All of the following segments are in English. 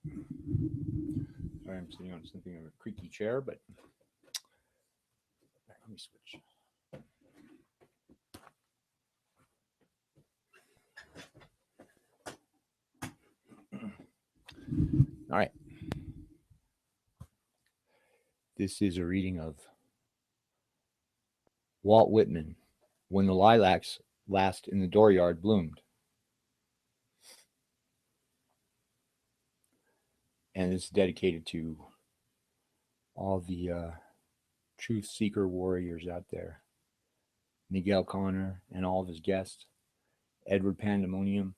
Sorry, I'm sitting on something of a creaky chair, but let me switch. All right. This is a reading of Walt Whitman, When the Lilacs Last in the Dooryard Bloomed. And it's dedicated to all the truth seeker warriors out there. Miguel Connor and all of his guests, Edward Pandemonium,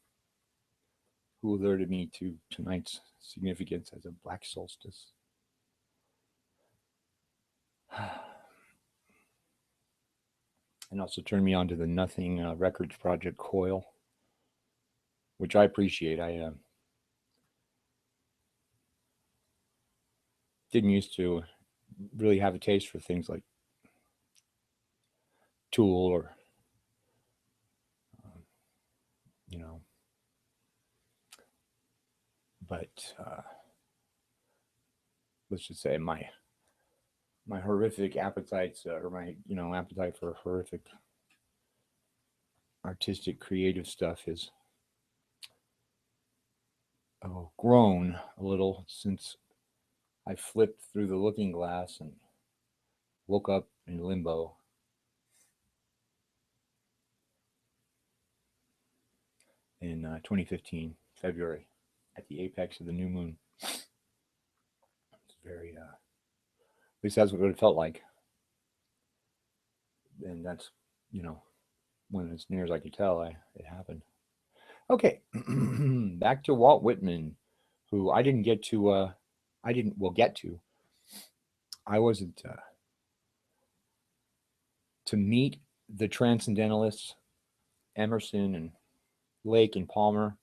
who alerted me to tonight's significance as a black solstice. And also turned me on to the Nothing Records Project Coil, which I appreciate. I didn't used to really have a taste for things like Tool or, you know, but let's just say my horrific appetites or my appetite for horrific artistic creative stuff has grown a little since I flipped through the looking glass and woke up in limbo. In 2015, February, at the apex of the new moon. It's very, at least that's what it felt like. And that's, when as near as I could tell, it happened. Okay, back to Walt Whitman, who I didn't get to, get to. I wasn't to meet the transcendentalists, Emerson and Lake and Palmer,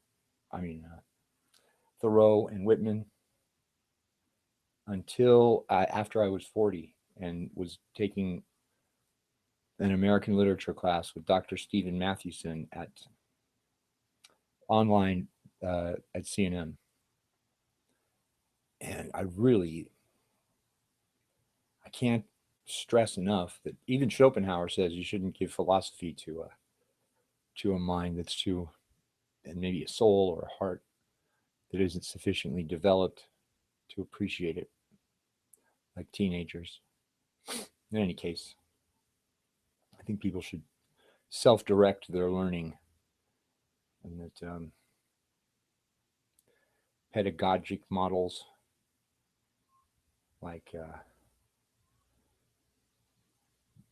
Thoreau and Whitman, until after I was 40 and was taking an American literature class with Dr. Stephen Mathewson at online at CNM. And I can't stress enough that even Schopenhauer says you shouldn't give philosophy to a mind that's too, and maybe a soul or a heart that isn't sufficiently developed to appreciate it, like teenagers. In any case, I think people should self-direct their learning, and that pedagogic models like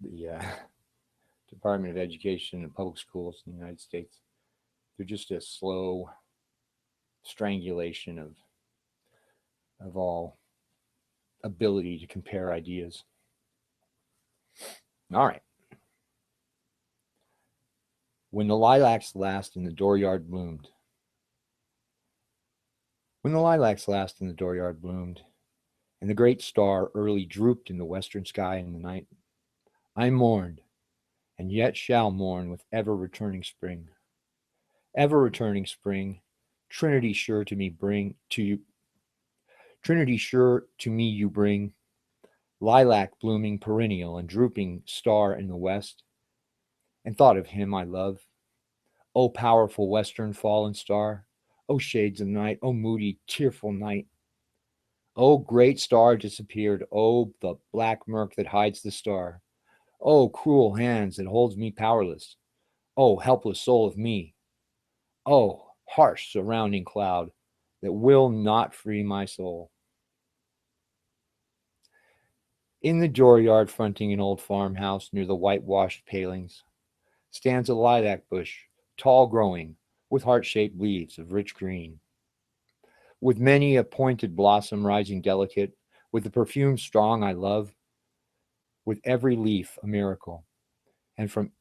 the Department of Education and public schools in the United States, they're just a slow strangulation of all ability to compare ideas. All right. When the lilacs last and the dooryard bloomed. When the lilacs last and the dooryard bloomed, and the great star early drooped in the western sky in the night, I mourned, and yet shall mourn with ever-returning spring. Ever-returning spring, Trinity sure to me bring to you. Trinity sure to me you bring, lilac blooming perennial and drooping star in the west, and thought of him I love. O powerful western fallen star, O shades of night, O moody, tearful night. O great star disappeared, O the black murk that hides the star. O cruel hands that holds me powerless, O helpless soul of me. O harsh surrounding cloud that will not free my soul. In the dooryard fronting an old farmhouse near the whitewashed palings stands a lilac bush, tall growing, with heart-shaped leaves of rich green. With many a pointed blossom rising delicate, with the perfume strong I love, with every leaf a miracle. And from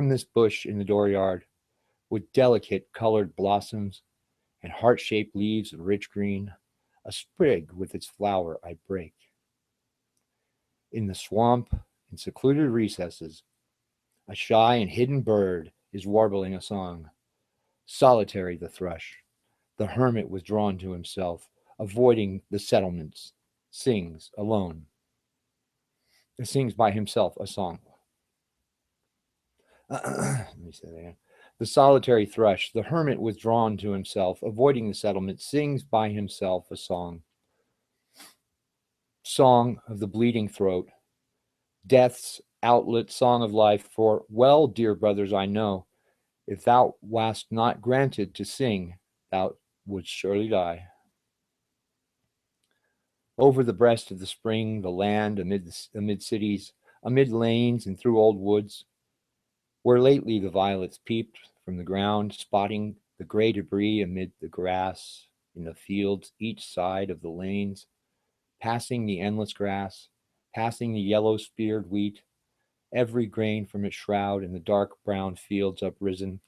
this bush in the dooryard, with delicate colored blossoms and heart-shaped leaves of rich green, a sprig with its flower I break. In the swamp, in secluded recesses, a shy and hidden bird is warbling a song. Solitary the thrush, the hermit withdrawn to himself, avoiding the settlements, sings alone. It sings by himself a song. Let me say that again. The solitary thrush, the hermit withdrawn to himself, avoiding the settlement, sings by himself a song. Song of the bleeding throat, death's outlet, song of life. For well, dear brothers, I know, if thou wast not granted to sing, thou wouldst surely die. Over the breast of the spring, the land, amid cities, amid lanes, and through old woods, where lately the violets peeped from the ground, spotting the gray debris amid the grass in the fields each side of the lanes, passing the endless grass, passing the yellow-speared wheat, every grain from its shroud in the dark brown fields uprisen,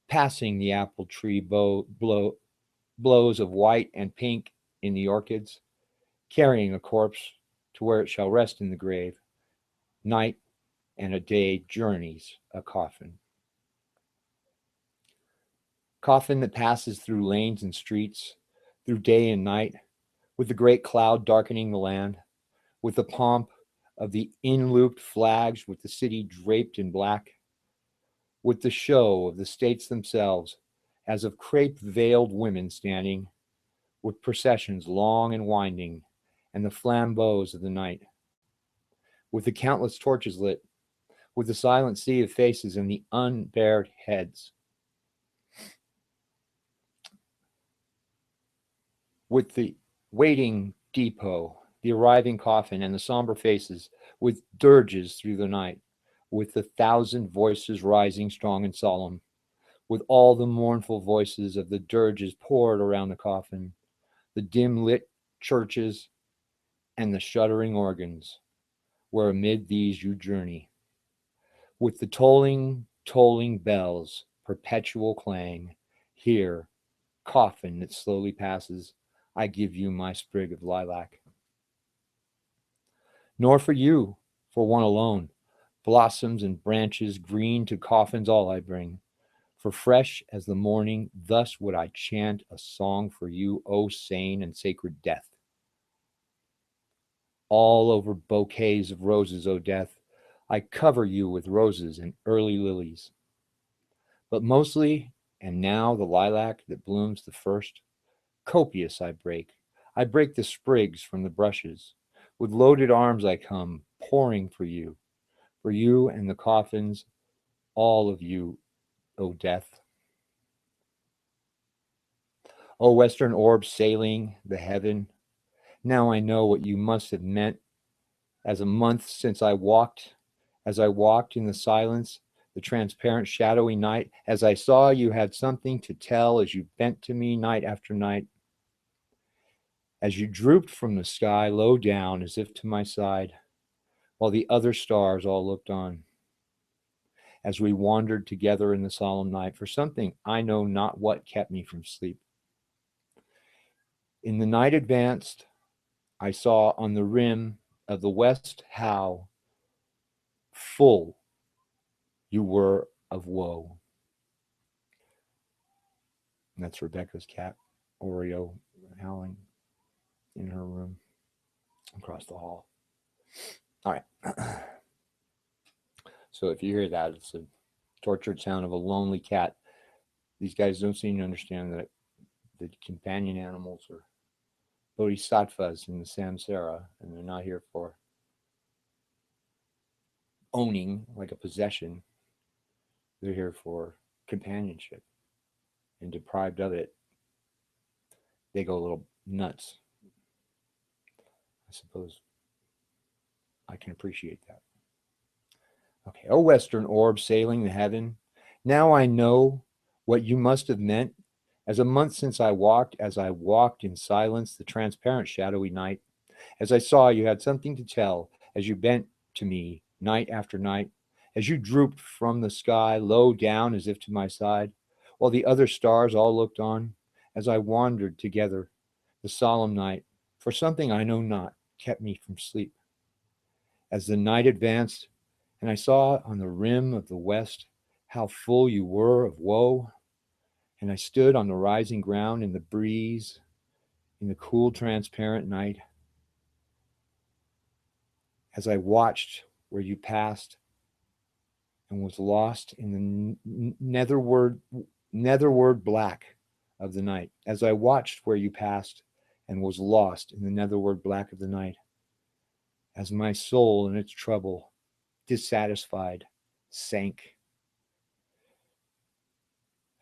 passing the apple tree blows of white and pink in the orchids, carrying a corpse to where it shall rest in the grave. Night and a day journeys a coffin. Coffin that passes through lanes and streets, through day and night, with the great cloud darkening the land, with the pomp of the in-looped flags, with the city draped in black, with the show of the states themselves, as of crape-veiled women standing, with processions long and winding, and the flambeaux of the night, with the countless torches lit, with the silent sea of faces and the unbared heads, with the waiting depot, the arriving coffin, and the somber faces, with dirges through the night, with the 1,000 voices rising strong and solemn, with all the mournful voices of the dirges poured around the coffin, the dim-lit churches, and the shuddering organs, where amid these you journey, with the tolling, tolling bells, perpetual clang, here, coffin that slowly passes, I give you my sprig of lilac. Nor for you, for one alone, blossoms and branches green to coffins all I bring. For fresh as the morning, thus would I chant a song for you, O sane and sacred death. All over bouquets of roses, O death, I cover you with roses and early lilies. But mostly, and now the lilac that blooms the first, copious I break the sprigs from the brushes. With loaded arms I come, pouring for you and the coffins, all of you, O death. O western orb sailing the heaven, now I know what you must have meant as a month since as I walked in the silence, the transparent shadowy night, as I saw you had something to tell as you bent to me night after night, as you drooped from the sky low down as if to my side, while the other stars all looked on, as we wandered together in the solemn night, for something I know not what kept me from sleep. In the night advanced, I saw on the rim of the west how full you were of woe. And that's Rebecca's cat, Oreo, howling in her room across the hall. All right. So if you hear that, it's a tortured sound of a lonely cat. These guys don't seem to understand that the companion animals are bodhisattvas in the samsara, and they're not here for owning like a possession. They're here for companionship, and deprived of it, they go a little nuts. I suppose I can appreciate that. Okay, O western orb sailing the heaven, now I know what you must have meant as a month since as I walked in silence the transparent shadowy night, as I saw you had something to tell, as you bent to me night after night, as you drooped from the sky low down as if to my side, while the other stars all looked on, as I wandered together the solemn night, for something I know not kept me from sleep. As the night advanced, and I saw on the rim of the west how full you were of woe, and I stood on the rising ground in the breeze, in the cool, transparent night, as I watched where you passed and was lost in the netherward black of the night, as I watched where you passed and was lost in the netherward black of the night, as my soul in its trouble, dissatisfied, sank,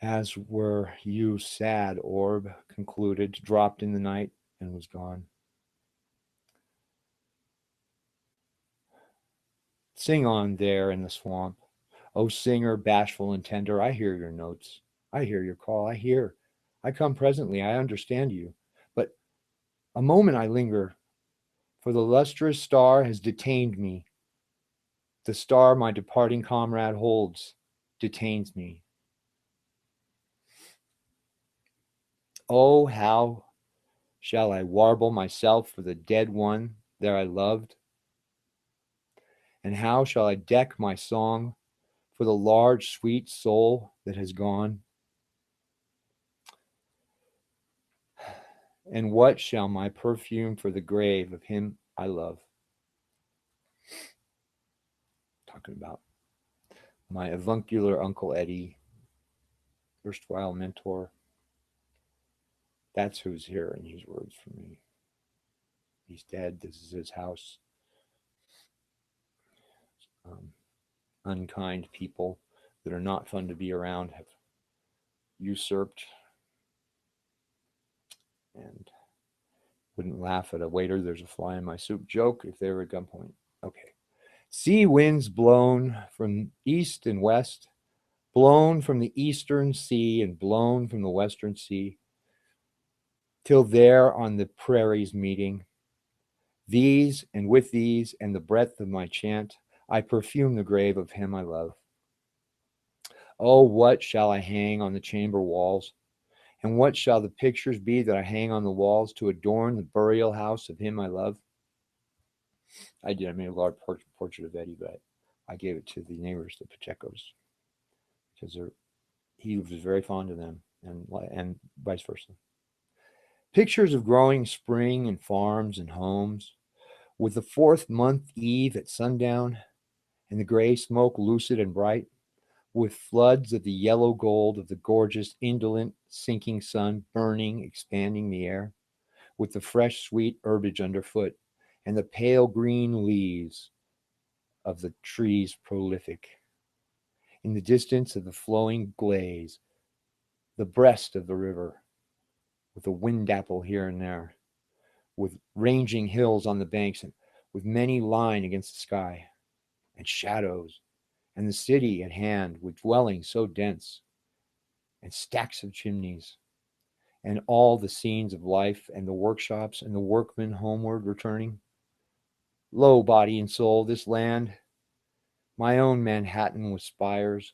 as were you, sad orb, concluded, dropped in the night and was gone. Sing on there in the swamp. O singer, bashful and tender, I hear your notes. I hear your call. I come presently. I understand you. But a moment I linger, for the lustrous star has detained me. The star my departing comrade holds detains me. Oh, how shall I warble myself for the dead one that I loved? And how shall I deck my song for the large, sweet soul that has gone? And what shall my perfume for the grave of him I love? Talking about my avuncular Uncle Eddie, erstwhile mentor. That's who's hearing these words from me. He's dead. This is his house. Unkind people that are not fun to be around have usurped and wouldn't laugh at a waiter, there's a fly in my soup joke if they were at gunpoint. Okay. Sea winds blown from east and west, blown from the eastern sea and blown from the western sea, till there on the prairies meeting, these and with these and the breath of my chant, I perfume the grave of him I love. Oh, what shall I hang on the chamber walls? And what shall the pictures be that I hang on the walls to adorn the burial house of him I love? I made a large portrait of Eddie, but I gave it to the neighbors, the Pachecos, because he was very fond of them, and vice versa. Pictures of growing spring and farms and homes, with the 4th month eve at sundown, and the gray smoke lucid and bright, with floods of the yellow gold of the gorgeous, indolent, sinking sun burning, expanding the air, with the fresh, sweet herbage underfoot, and the pale green leaves of the trees prolific. In the distance of the flowing glades, the breast of the river, with a wind apple here and there, with ranging hills on the banks, and with many lying against the sky, and shadows, and the city at hand with dwellings so dense, and stacks of chimneys, and all the scenes of life, and the workshops, and the workmen homeward returning. Lo, body and soul, this land, my own Manhattan with spires,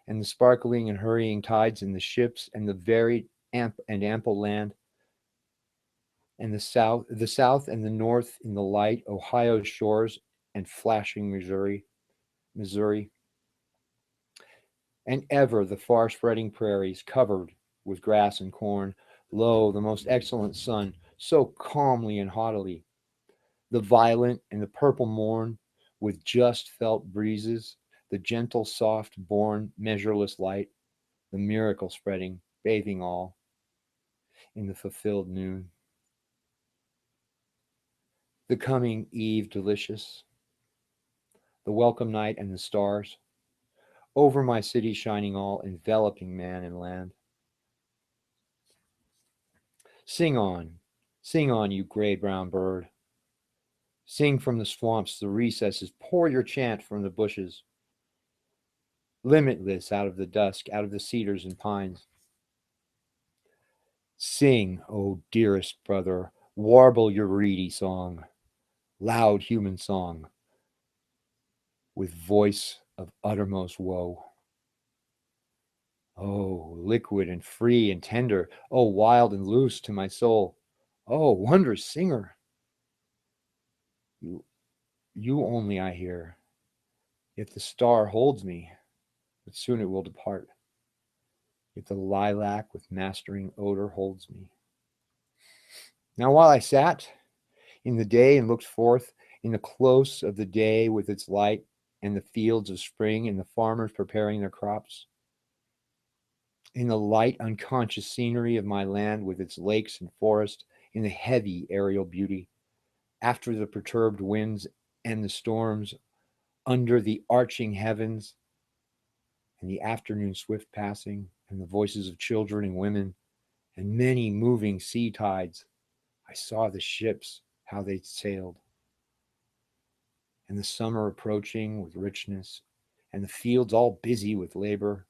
and the sparkling and hurrying tides, and the ships, and the varied and ample land, and the south and the north in the light, Ohio's shores, and flashing Missouri, and ever the far spreading prairies covered with grass and corn. Lo, the most excellent sun, so calmly and haughtily, the violet and the purple morn, with just felt breezes, the gentle, soft, born, measureless light, the miracle spreading, bathing all in the fulfilled noon. The coming eve delicious, the welcome night and the stars, over my city shining all, enveloping man and land. Sing on, you gray-brown bird. Sing from the swamps, the recesses, pour your chant from the bushes, limitless out of the dusk, out of the cedars and pines. Sing, O dearest brother, warble your reedy song, loud human song, with voice of uttermost woe. Oh, liquid and free and tender, oh, wild and loose to my soul, oh, wondrous singer. You only I hear, yet the star holds me, but soon it will depart. Yet the lilac with mastering odor holds me. Now, while I sat in the day and looked forth in the close of the day with its light and the fields of spring and the farmers preparing their crops, in the light, unconscious scenery of my land with its lakes and forest, in the heavy aerial beauty, after the perturbed winds and the storms, under the arching heavens, and the afternoon swift passing, and the voices of children and women, and many moving sea tides, I saw the ships, how they sailed, and the summer approaching with richness, and the fields all busy with labor,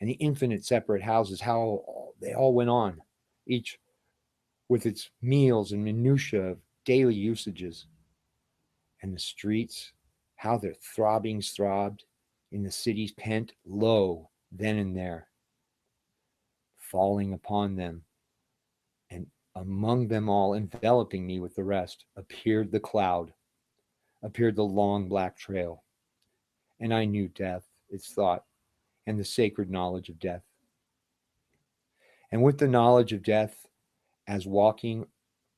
and the infinite separate houses, how they all went on, each with its meals and minutiae of daily usages, and the streets, how their throbbings throbbed in the cities pent low then and there, falling upon them, and among them all, enveloping me with the rest, appeared the cloud, appeared the long black trail, and I knew death, its thought, and the sacred knowledge of death. And with the knowledge of death, as walking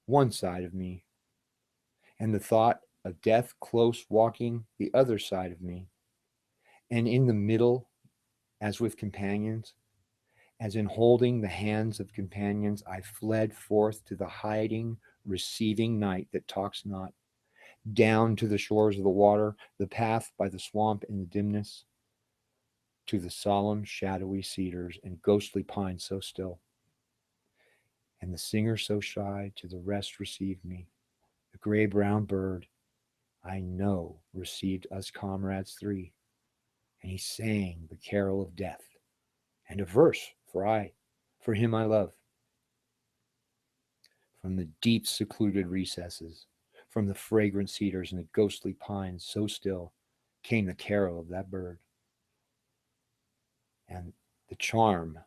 one side of me, and the thought of death close walking the other side of me, and in the middle, as with companions, as in holding the hands of companions, I fled forth to the hiding, receiving night that talks not, down to the shores of the water, the path by the swamp in the dimness, to the solemn, shadowy cedars and ghostly pines so still. And the singer so shy to the rest received me, the gray-brown bird, I know, received us comrades three, and he sang the carol of death, and a verse for him I love. From the deep secluded recesses, from the fragrant cedars and the ghostly pines so still, came the carol of that bird. And the charm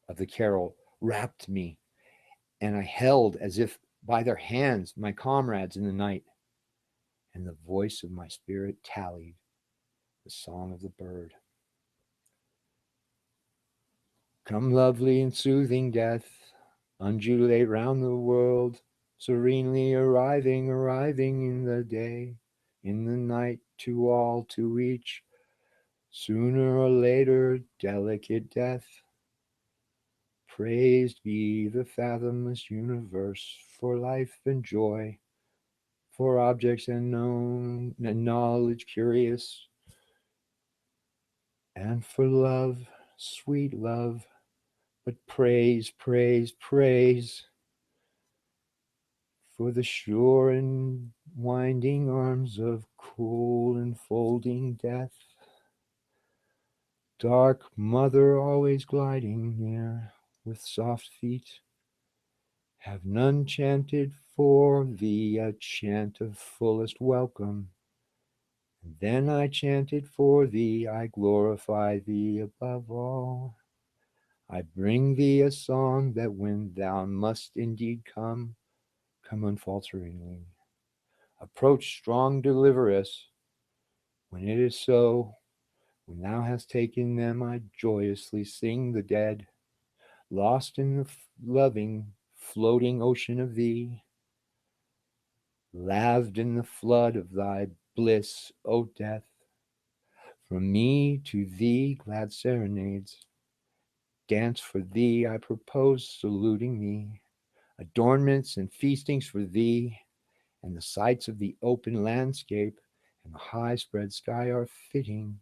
of the carol wrapped me, and I held as if by their hands my comrades in the night, and the voice of my spirit tallied the song of the bird. Come, lovely and soothing death, undulate round the world, serenely arriving, arriving in the day, in the night, to all, to each, sooner or later, delicate death. Praised be the fathomless universe for life and joy, for objects unknown and knowledge curious, and for love, sweet love, but praise, praise, praise for the sure and winding arms of cool enfolding death. Dark mother always gliding near with soft feet, have none chanted for thee a chant of fullest welcome? And then I chanted for thee, I glorify thee above all. I bring thee a song that when thou must indeed come, come unfalteringly. Approach strong, deliver us. When it is so, when thou hast taken them, I joyously sing the dead, lost in the loving, floating ocean of thee, laved in the flood of thy bliss, O death. From me to thee glad serenades, dance for thee I propose, saluting thee, adornments and feastings for thee, and the sights of the open landscape and the high spread sky are fitting,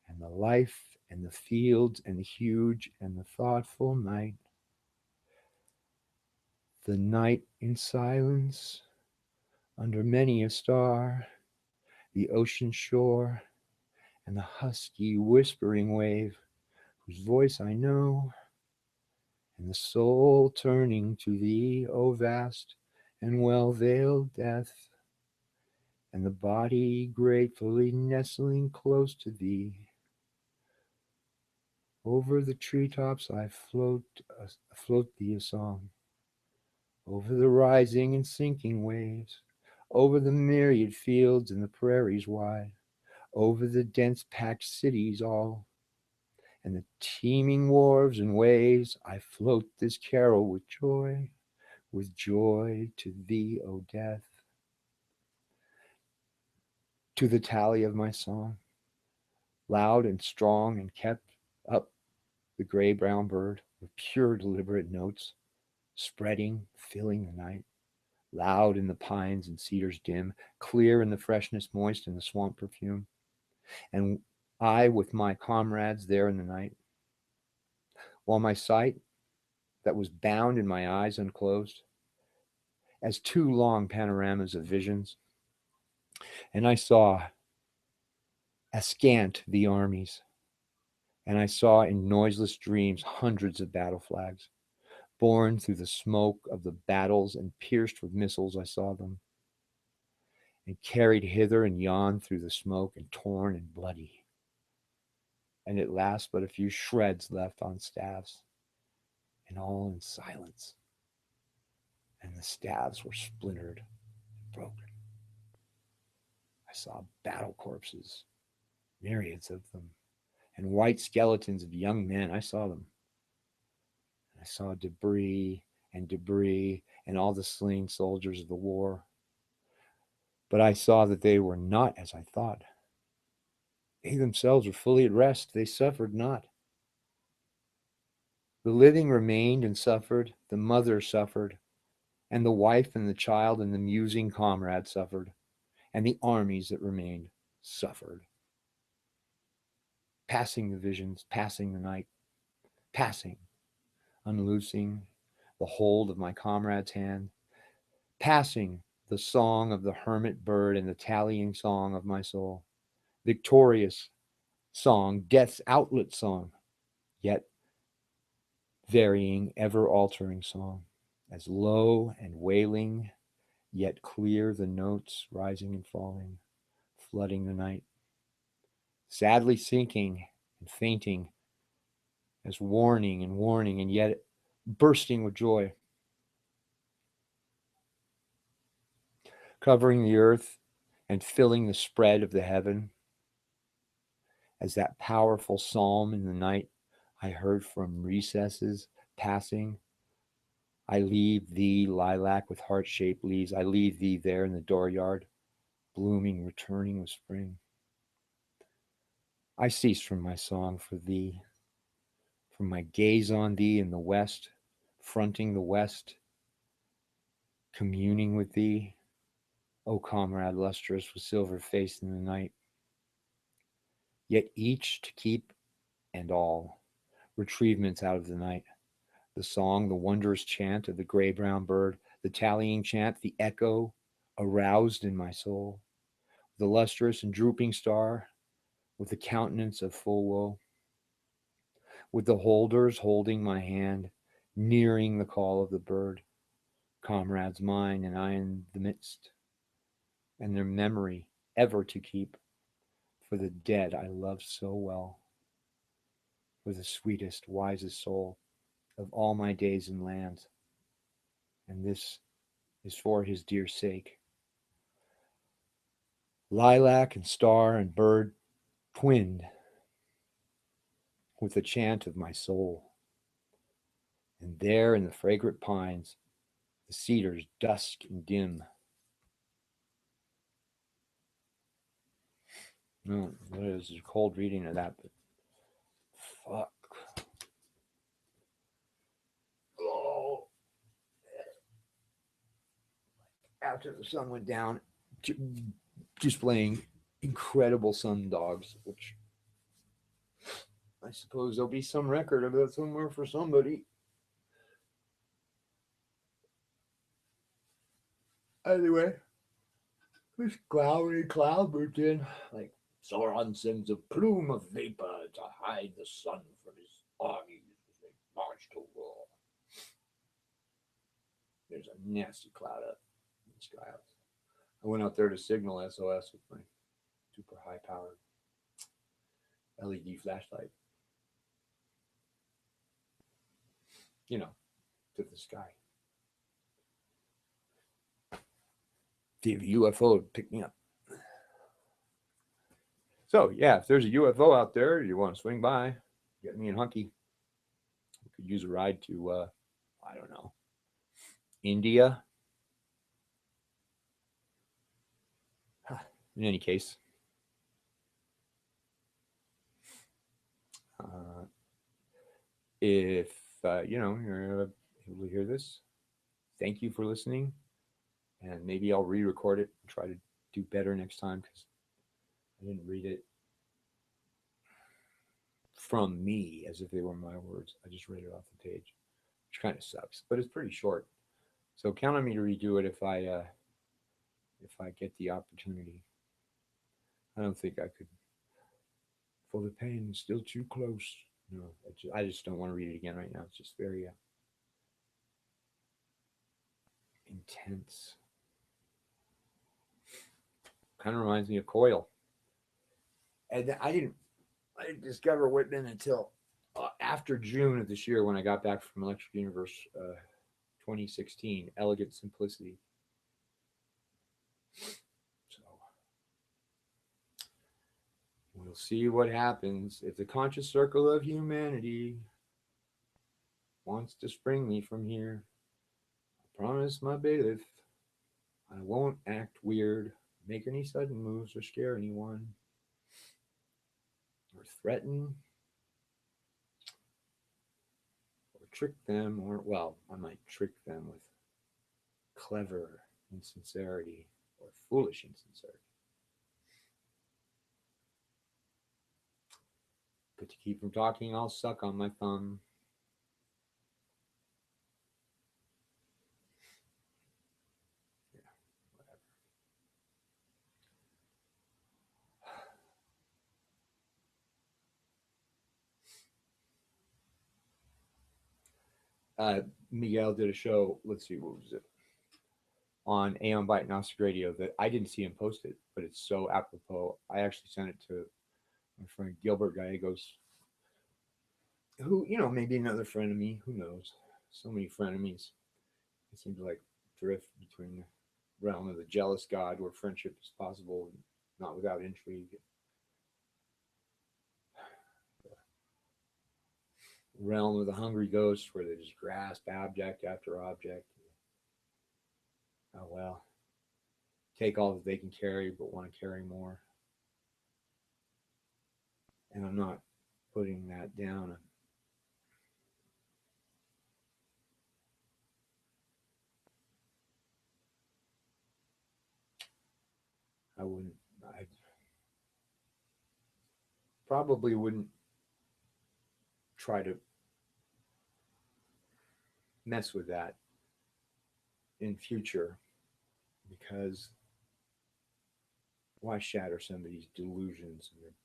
and the life and the fields and the huge and the thoughtful night. The night in silence, under many a star, the ocean shore, and the husky whispering wave, whose voice I know, and the soul turning to thee, O vast and well-veiled death, and the body gratefully nestling close to thee. Over the treetops I float thee a song, over the rising and sinking waves, over the myriad fields and the prairies wide, over the dense packed cities all, and the teeming wharves and ways, I float this carol with joy, with joy to thee, O death, to the tally of my song, loud and strong, and kept up the gray-brown bird with pure deliberate notes, spreading, filling the night, loud in the pines and cedars dim, clear in the freshness moist in the swamp perfume, and I with my comrades there in the night, while my sight that was bound in my eyes unclosed, as two long panoramas of visions, and I saw askant the armies, and I saw in noiseless dreams hundreds of battle flags, borne through the smoke of the battles and pierced with missiles I saw them, and carried hither and yon through the smoke, and torn and bloody, and at last but a few shreds left on staves, and all in silence, and the staves were splintered and broken. I saw battle corpses, myriads of them, and white skeletons of young men. I saw them. I saw debris and all the slain soldiers of the war. But I saw that they were not as I thought. They themselves were fully at rest. They suffered not. The living remained and suffered. The mother suffered. And the wife and the child and the musing comrade suffered. And the armies that remained suffered. Passing the visions, passing the night, passing, unloosing the hold of my comrade's hand, passing the song of the hermit bird and the tallying song of my soul, victorious song, death's outlet song, yet varying, ever altering song, as low and wailing, yet clear the notes rising and falling, flooding the night, sadly sinking and fainting, as warning, and yet bursting with joy, covering the earth and filling the spread of the heaven, as that powerful psalm in the night I heard from recesses passing. I leave thee, lilac with heart-shaped leaves. I leave thee there in the dooryard, blooming, returning with spring. I cease from my song for thee, from my gaze on thee in the west, fronting the west, communing with thee, O comrade lustrous with silver face in the night. Yet each to keep and all retrievements out of the night. The song, the wondrous chant of the gray-brown bird, the tallying chant, the echo aroused in my soul, the lustrous and drooping star with the countenance of full woe, with the holders holding my hand, nearing the call of the bird, comrades mine and I in the midst, and their memory ever to keep, for the dead I love so well, for the sweetest, wisest soul of all my days and lands, and this is for his dear sake. Lilac and star and bird twinned with the chant of my soul, and there in the fragrant pines, the cedars dusk and dim. No, it is a cold reading of that, but fuck. Oh. After the sun went down, displaying incredible sun dogs, which I suppose there'll be some record of that somewhere for somebody. Anyway, this cloudy cloud moved in, like Sauron sends a plume of vapor to hide the sun from his armies as they march to war. There's a nasty cloud up in the sky. I went out there to signal SOS with my super high powered LED flashlight. You know, to the sky. See if a UFO would pick me up. So, yeah, if there's a UFO out there, you want to swing by, get me and Hunky. We could use a ride to, I don't know, India. In any case, uh, if you're able to hear this, thank you for listening, and maybe I'll re-record it and try to do better next time because I didn't read it from me as if they were my words. I just read it off the page, which kind of sucks, but it's pretty short. So count on me to redo it if I get the opportunity. I don't think I could. For the pain, still too close. No, I just don't want to read it again right now. It's just very intense. Kind of reminds me of Coil. And I didn't discover Whitman until after June of this year when I got back from Electric Universe 2016, Elegant Simplicity. So we'll see what happens if the conscious circle of humanity wants to spring me from here. I promise my bailiff I won't act weird, make any sudden moves, or scare anyone, or threaten, or trick them, or, well, I might trick them with clever insincerity or foolish insincerity. But to keep from talking, I'll suck on my thumb. Yeah, whatever. Miguel did a show, let's see, what was it? On Aeon Byte Gnostic Radio that I didn't see him post it, but it's so apropos. I actually sent it to my friend Gilbert Gallegos, who, maybe another friend of me, who knows? So many frenemies. It seems like drift between the realm of the jealous god where friendship is possible and not without intrigue. The realm of the hungry ghosts where they just grasp object after object. Oh well. Take all that they can carry but want to carry more. And I'm not putting that down. I probably wouldn't try to mess with that in future because why shatter somebody's delusions and their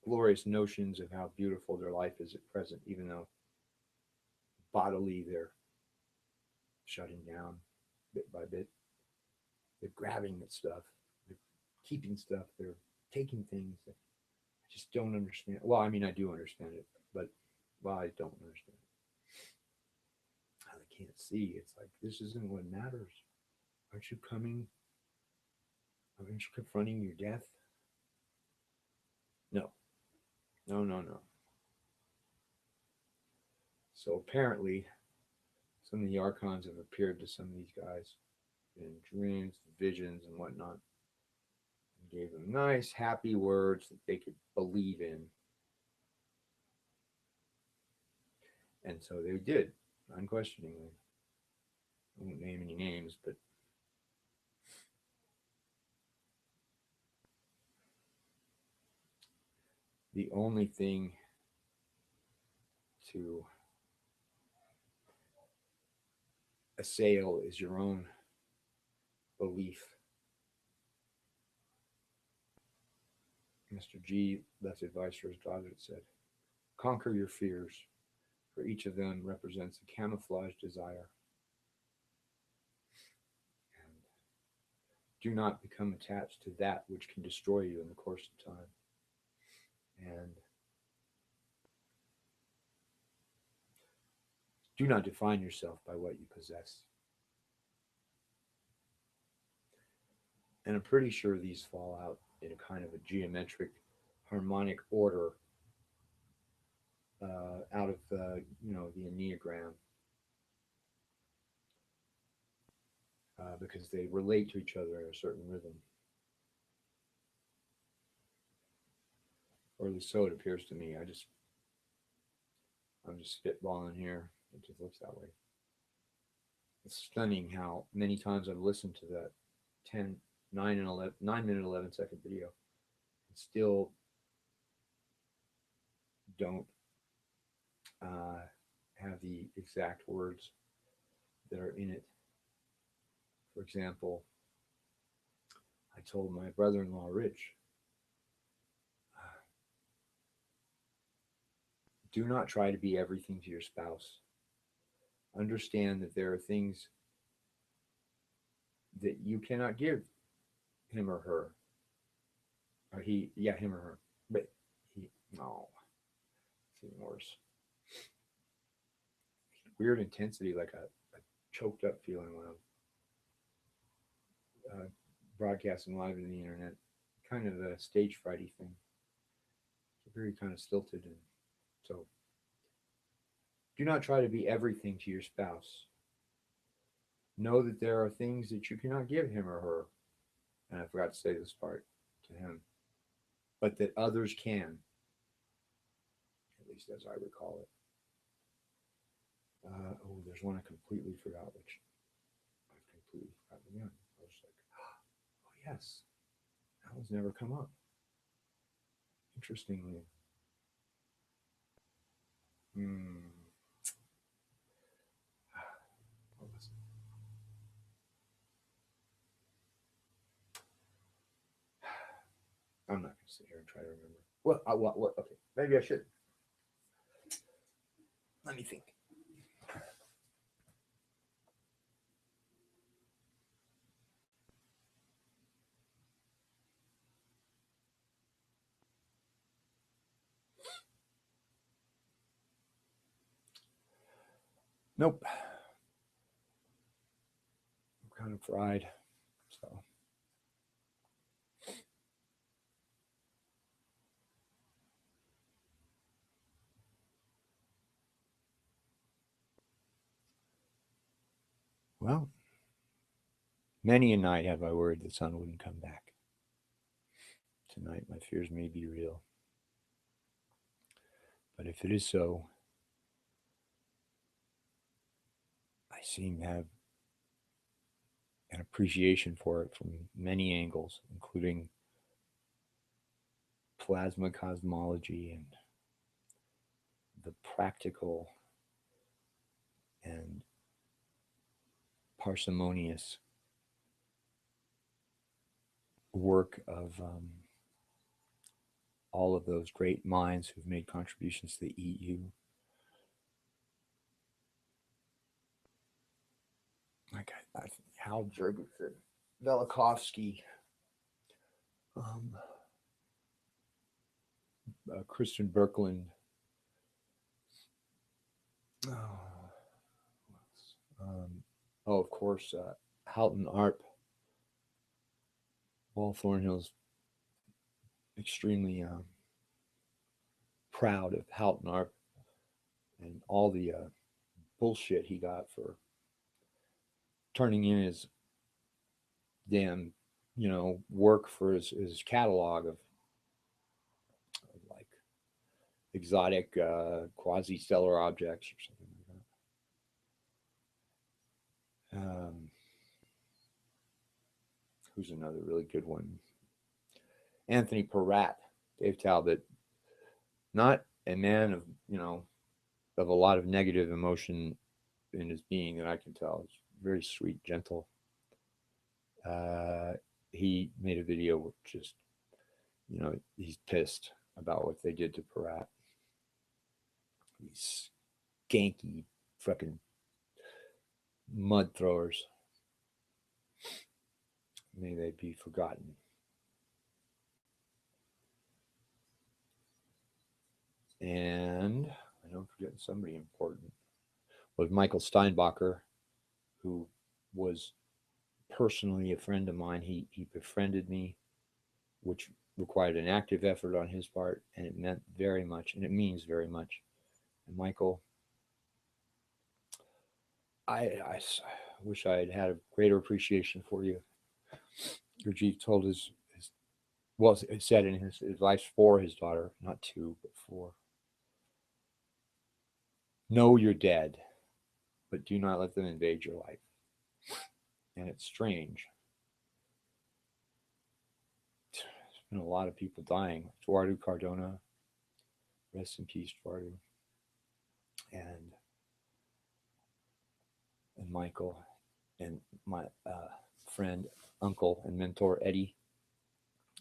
glorious notions of how beautiful their life is at present, even though bodily they're shutting down bit by bit. They're grabbing at stuff, they're keeping stuff, they're taking things that I just don't understand. Well, I mean, I do understand it, but well, I don't understand it. I can't see. It's like this isn't what matters. Aren't you coming? Aren't you confronting your death? No, no, no, no. So apparently, some of the archons have appeared to some of these guys in dreams, visions, and whatnot, and gave them nice, happy words that they could believe in. And so they did, unquestioningly. I won't name any names, but the only thing to assail is your own belief. Mr. G left advice for his daughter that said, conquer your fears, for each of them represents a camouflaged desire. And do not become attached to that which can destroy you in the course of time. And do not define yourself by what you possess. And I'm pretty sure these fall out in a kind of a geometric harmonic order out of the Enneagram. because they relate to each other in a certain rhythm. Or at least so it appears to me. I'm just spitballing here. It just looks that way. It's stunning how many times I've listened to that 10, 9 and 11, 9 minute 11-second video and still don't have the exact words that are in it. For example, I told my brother-in-law Rich, do not try to be everything to your spouse. Understand that there are things that you cannot give him or her. Or him or her. But no, it's even worse. Weird intensity, like a choked up feeling when I'm broadcasting live on the internet. Kind of a stage frighty thing. It's very kind of stilted. And so do not try to be everything to your spouse. Know that there are things that you cannot give him or her. And I forgot to say this part to him. But that others can. At least as I recall it. There's one I completely forgot, which I've completely forgotten again. I was like, oh yes, that one's never come up. Interestingly. What was it? I'm not going to sit here and try to remember. What? Okay, maybe I should. Let me think. Nope. I'm kind of fried. So. Well, many a night have I worried the sun wouldn't come back. Tonight, my fears may be real. But if it is so, I seem to have an appreciation for it from many angles, including plasma cosmology and the practical and parsimonious work of all of those great minds who've made contributions to the EU. Like Hal Jurgensen, Velikovsky, Kristen Birkeland, of course, Houghton Arp. Wall Thornhill's extremely proud of Houghton Arp and all the bullshit he got for turning in his damn, work for his catalog of like exotic quasi-stellar objects or something like that. Who's another really good one? Anthony Peratt, Dave Talbot, not a man of, of a lot of negative emotion in his being that I can tell. He's very sweet, gentle. He made a video with just, he's pissed about what they did to Peratt. These skanky fucking mud throwers. May they be forgotten. And I know I'm forgetting somebody important. Was Michael Steinbacher, who was personally a friend of mine. He befriended me, which required an active effort on his part, and it meant very much, and it means very much. And Michael, wish I had had a greater appreciation for you. Gurdjieff told his well, it said in his advice for his daughter, not to, but for. Know you're dead, but do not let them invade your life. And it's strange. There's been a lot of people dying. Eduardo Cardona, rest in peace, Eduardo. And Michael, and my friend, uncle, and mentor, Eddie,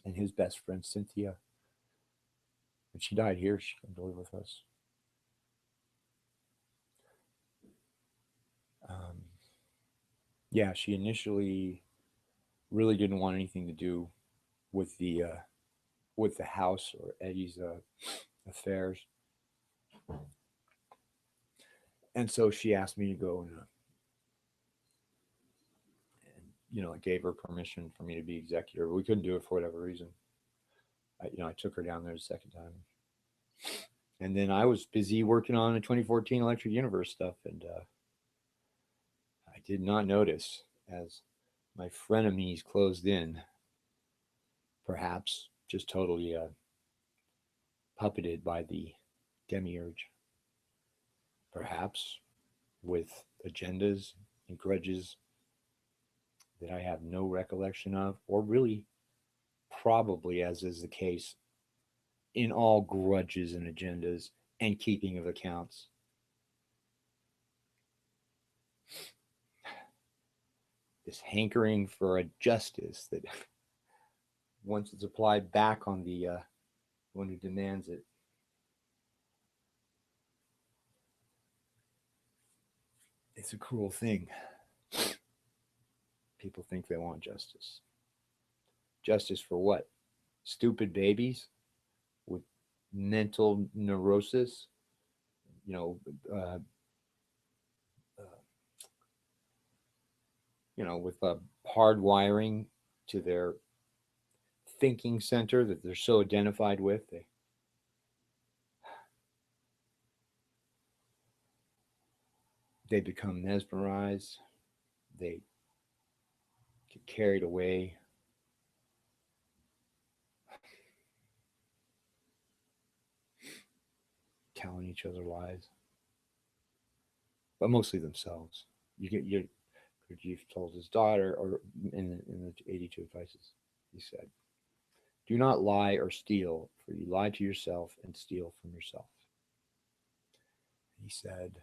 and his best friend, Cynthia. And she died here. She came to live with us. Yeah, she initially really didn't want anything to do with the house or Eddie's affairs, and so she asked me to go and I gave her permission for me to be executor. But we couldn't do it for whatever reason. I took her down there the second time, and then I was busy working on the 2014 Electric Universe stuff, and I did not notice as my frenemies closed in, perhaps just totally puppeted by the demiurge, perhaps with agendas and grudges that I have no recollection of, or really, probably, as is the case in all grudges and agendas and keeping of accounts. This hankering for a justice that, once it's applied back on the one who demands it, it's a cruel thing. People think they want justice. Justice for what? Stupid babies with mental neurosis, you know, uh, with hard wiring to their thinking center that they're so identified with. They become mesmerized. They get carried away. Telling each other lies, but mostly themselves. Gurdjieff told his daughter, or in the 82 advices, he said, "Do not lie or steal, for you lie to yourself and steal from yourself." He said,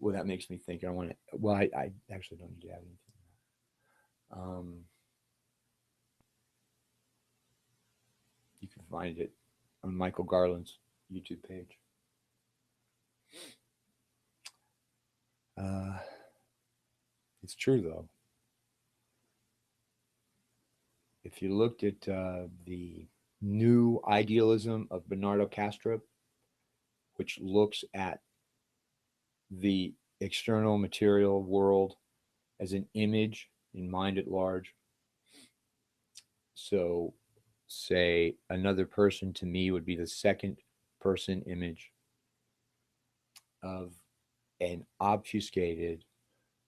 well, that makes me think. I want to. Well, I actually don't need to add anything. You can find it on Michael Garland's YouTube page. It's true, though. If you looked at the new idealism of Bernardo Castro, which looks at the external material world as an image in mind at large. So, say another person to me would be the second person image of an obfuscated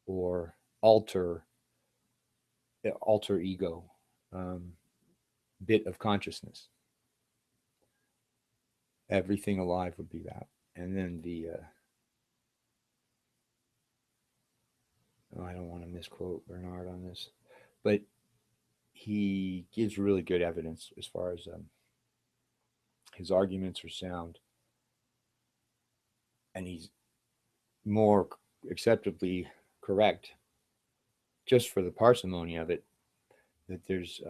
or alter ego bit of consciousness. Everything alive would be that. And then I don't want to misquote Bernard on this, but he gives really good evidence as far as his arguments are sound, and he's more acceptably correct, just for the parsimony of it, that there's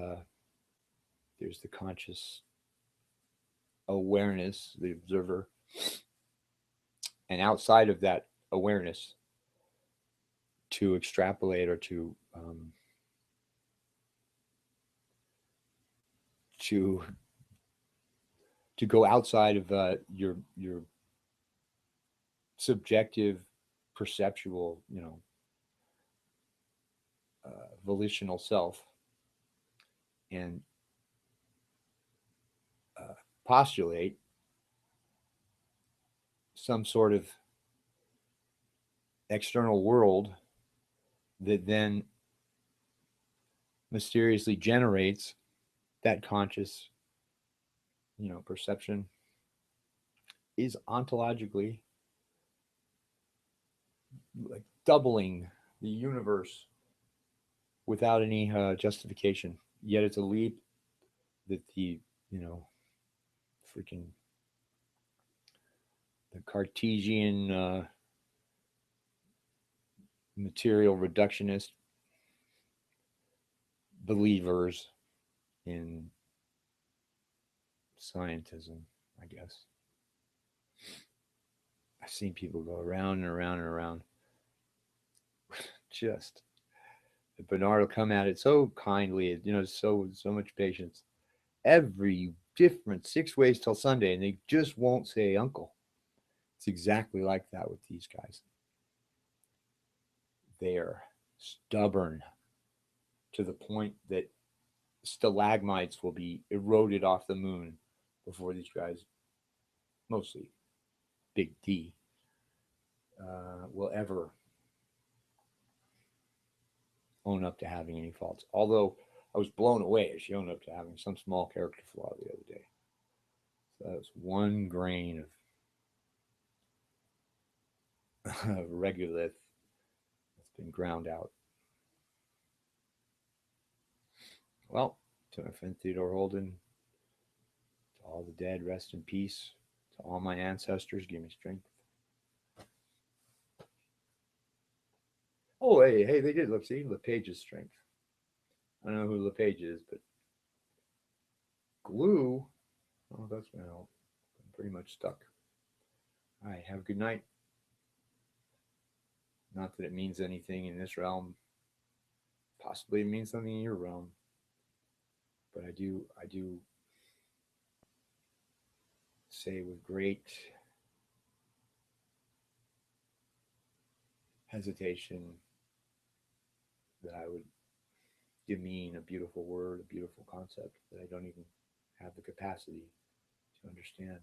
the conscious awareness, the observer, and outside of that awareness, to extrapolate or to go outside of your subjective, perceptual, volitional self, and postulate some sort of external world that then mysteriously generates that conscious, perception is ontologically like doubling the universe without any justification. Yet it's a leap that you know, freaking the Cartesian material reductionist believers in scientism, I guess. I've seen people go around and around and around. Just Bernard will come at it so kindly, so much patience. Every different 6 ways till Sunday, and they just won't say uncle. It's exactly like that with these guys. They're stubborn to the point that stalagmites will be eroded off the moon before these guys, mostly Big D, will ever own up to having any faults. Although I was blown away as she owned up to having some small character flaw the other day. So that was one grain of regolith that's been ground out. Well, to my friend Theodore Holden, to all the dead, rest in peace. To all my ancestors, give me strength. Oh, hey, they did. Look, see, LePage's strength. I don't know who LePage is, but glue, oh, that's going to help. I'm pretty much stuck. All right, have a good night. Not that it means anything in this realm. Possibly it means something in your realm. But I do say with great hesitation that I would demean a beautiful word, a beautiful concept that I don't even have the capacity to understand.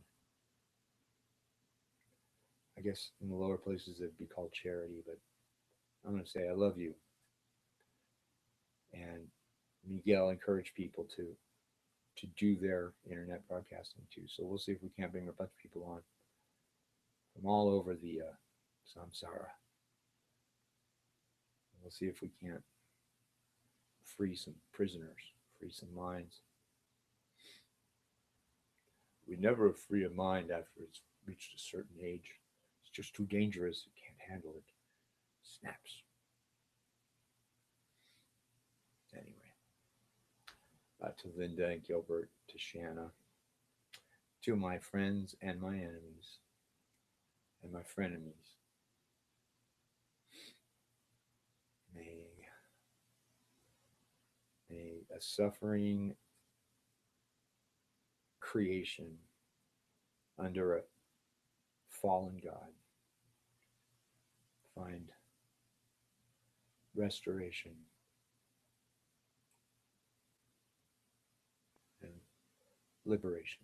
I guess in the lower places it'd be called charity, but I'm going to say I love you. And Miguel encouraged people to do their internet broadcasting too. So we'll see if we can't bring a bunch of people on from all over the samsara. We'll see if we can't free some prisoners, free some minds. We never free a mind after it's reached a certain age. It's just too dangerous. It can't handle it. Snaps. Anyway, back to Linda and Gilbert, to Shanna, to my friends and my enemies, and my frenemies. May a suffering creation under a fallen God find restoration and liberation.